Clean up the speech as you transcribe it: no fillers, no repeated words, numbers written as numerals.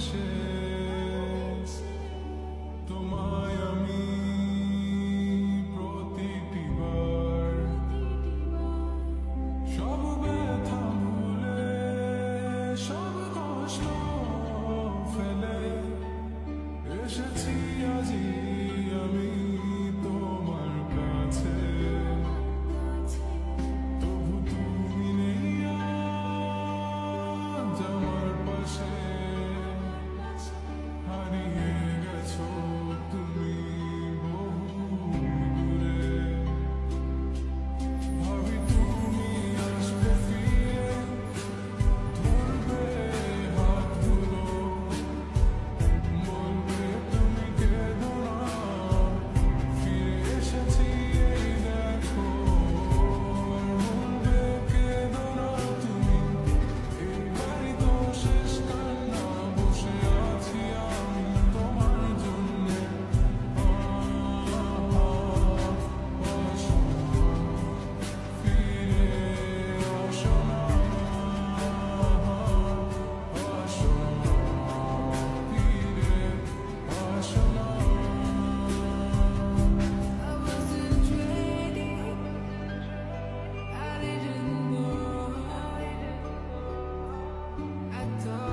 হেসে তোমায় আমি প্রতিটি বার সব ব্যথা ভুলে সব কষ্ট ফেলে এসেছি আজি আমি তোমার কাছে তবু তুমি নেই আজ আমার পাশে হারিয়ে গেছো তুমি বহু দূরে ভাবি তুমি আসবে ফিরে ধরবে হাতগুলো বলবে তুমি কেঁদো না ফিরে এসেছি এই দেখো বলবে কেঁদো না তুমি এই বাড়ি তো শেষ কান্না বসে আছি আমি তোমার জন্যে আসো ফিরে আসো না আসো ফিরে আসো না I wasn't ready. I didn't know. I thought